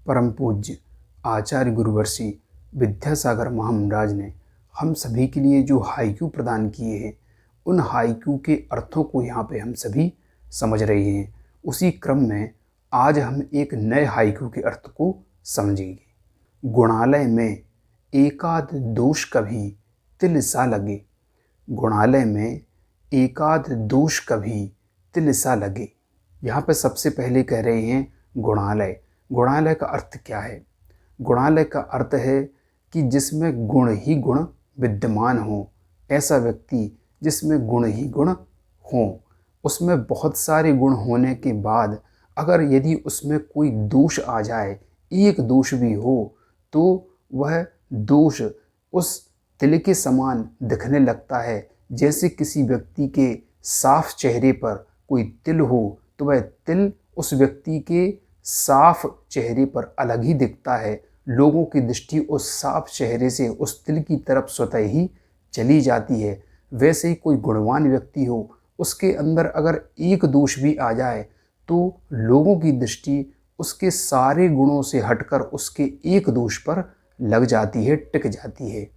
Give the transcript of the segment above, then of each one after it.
परम पूज्य आचार्य गुरुवर्षि विद्यासागर महाराज ने हम सभी के लिए जो हाइकू प्रदान किए हैं, उन हाइकू के अर्थों को यहाँ पे हम सभी समझ रहे हैं। उसी क्रम में आज हम एक नए हाइकू के अर्थ को समझेंगे। गुणालय में एकाध दोष कभी तिल सा लगे। गुणालय में एकाध दोष कभी तिल सा लगे। यहाँ पे सबसे पहले कह रहे हैं गुणालय। गुणालय का अर्थ क्या है? गुणालय का अर्थ है कि जिसमें गुण ही गुण विद्यमान हो, ऐसा व्यक्ति जिसमें गुण ही गुण हों। उसमें बहुत सारे गुण होने के बाद अगर यदि उसमें कोई दोष आ जाए, एक दोष भी हो, तो वह दोष उस तिल के समान दिखने लगता है। जैसे किसी व्यक्ति के साफ चेहरे पर कोई तिल हो, तो वह तिल उस व्यक्ति के साफ चेहरे पर अलग ही दिखता है। लोगों की दृष्टि उस साफ चेहरे से उस तिल की तरफ स्वतः ही चली जाती है। वैसे ही कोई गुणवान व्यक्ति हो, उसके अंदर अगर एक दोष भी आ जाए, तो लोगों की दृष्टि उसके सारे गुणों से हटकर उसके एक दोष पर लग जाती है, टिक जाती है।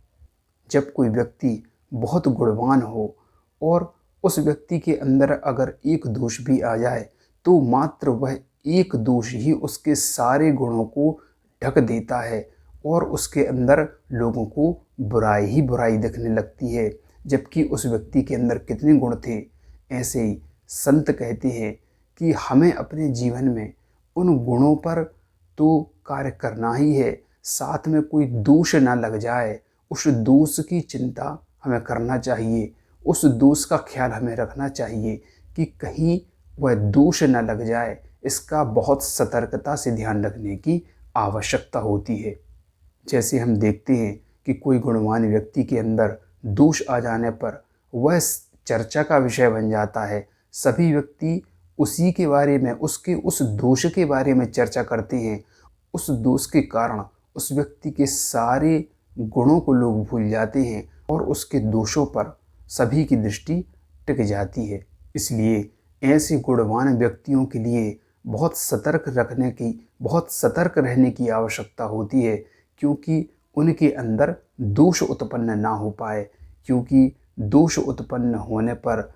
जब कोई व्यक्ति बहुत गुणवान हो और उस व्यक्ति के अंदर अगर एक दोष भी आ जाए, तो मात्र वह एक दोष ही उसके सारे गुणों को ढक देता है और उसके अंदर लोगों को बुराई ही बुराई दिखने लगती है, जबकि उस व्यक्ति के अंदर कितने गुण थे। ऐसे ही संत कहते हैं कि हमें अपने जीवन में उन गुणों पर तो कार्य करना ही है, साथ में कोई दोष ना लग जाए, उस दोष की चिंता हमें करना चाहिए। उस दोष का ख्याल हमें रखना चाहिए कि कहीं वह दोष न लग जाए। इसका बहुत सतर्कता से ध्यान रखने की आवश्यकता होती है। जैसे हम देखते हैं कि कोई गुणवान व्यक्ति के अंदर दोष आ जाने पर वह चर्चा का विषय बन जाता है। सभी व्यक्ति उसी के बारे में, उसके उस दोष के बारे में चर्चा करते हैं। उस दोष के कारण उस व्यक्ति के सारे गुणों को लोग भूल जाते हैं और उसके दोषों पर सभी की दृष्टि टिक जाती है। इसलिए ऐसे गुणवान व्यक्तियों के लिए बहुत सतर्क रहने की आवश्यकता होती है, क्योंकि उनके अंदर दोष उत्पन्न ना हो पाए। क्योंकि दोष उत्पन्न होने पर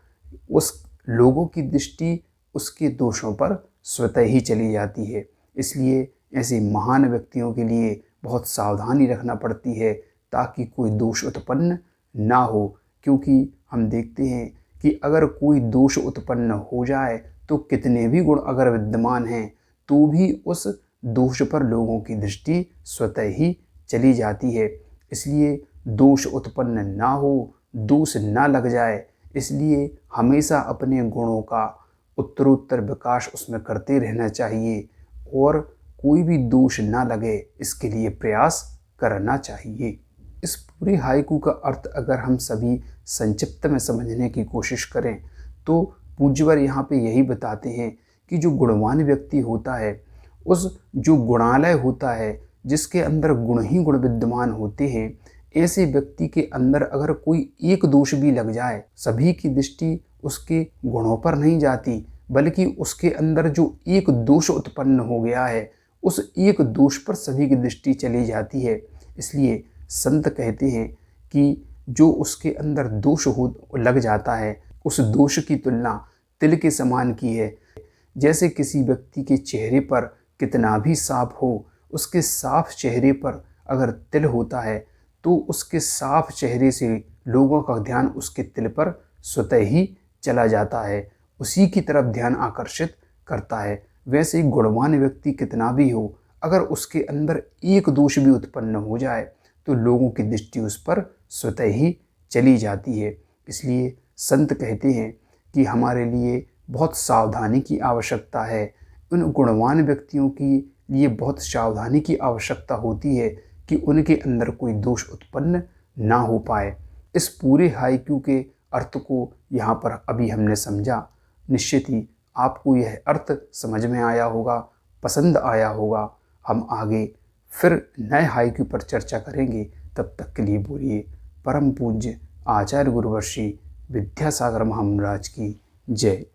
उस लोगों की दृष्टि उसके दोषों पर स्वतः ही चली जाती है। इसलिए ऐसे महान व्यक्तियों के लिए बहुत सावधानी रखना पड़ती है ताकि कोई दोष उत्पन्न ना हो। क्योंकि हम देखते हैं कि अगर कोई दोष उत्पन्न हो जाए, तो कितने भी गुण अगर विद्यमान हैं, तो भी उस दोष पर लोगों की दृष्टि स्वतः ही चली जाती है। इसलिए दोष उत्पन्न ना हो, दोष ना लग जाए, इसलिए हमेशा अपने गुणों का उत्तरोत्तर विकास उसमें करते रहना चाहिए और कोई भी दोष ना लगे, इसके लिए प्रयास करना चाहिए। इस पूरे हाइकू का अर्थ अगर हम सभी संक्षिप्त में समझने की कोशिश करें, तो पूज्यवर यहाँ पे यही बताते हैं कि जो गुणवान व्यक्ति होता है, उस जो गुणालय होता है, जिसके अंदर गुण ही गुण विद्यमान होते हैं, ऐसे व्यक्ति के अंदर अगर कोई एक दोष भी लग जाए, सभी की दृष्टि उसके गुणों पर नहीं जाती, बल्कि उसके अंदर जो एक दोष उत्पन्न हो गया है, उस एक दोष पर सभी की दृष्टि चली जाती है। इसलिए संत कहते हैं कि जो उसके अंदर दोष हो लग जाता है, उस दोष की तुलना तिल के समान की है। जैसे किसी व्यक्ति के चेहरे पर कितना भी साफ हो, उसके साफ चेहरे पर अगर तिल होता है, तो उसके साफ चेहरे से लोगों का ध्यान उसके तिल पर स्वतः ही चला जाता है, उसी की तरफ ध्यान आकर्षित करता है। वैसे ही गुणवान व्यक्ति कितना भी हो, अगर उसके अंदर एक दोष भी उत्पन्न हो जाए, तो लोगों की दृष्टि उस पर स्वतः ही चली जाती है। इसलिए संत कहते हैं कि हमारे लिए बहुत सावधानी की आवश्यकता है। उन गुणवान व्यक्तियों के लिए बहुत सावधानी की आवश्यकता होती है कि उनके अंदर कोई दोष उत्पन्न ना हो पाए। इस पूरे हाइकू के अर्थ को यहाँ पर अभी हमने समझा। निश्चित ही आपको यह अर्थ समझ में आया होगा, पसंद आया होगा। हम आगे फिर नए हाइकू पर चर्चा करेंगे। तब तक के लिए बोलिए परम पूज्य आचार्य गुरुवर्षि विद्यासागर महाराज की जय।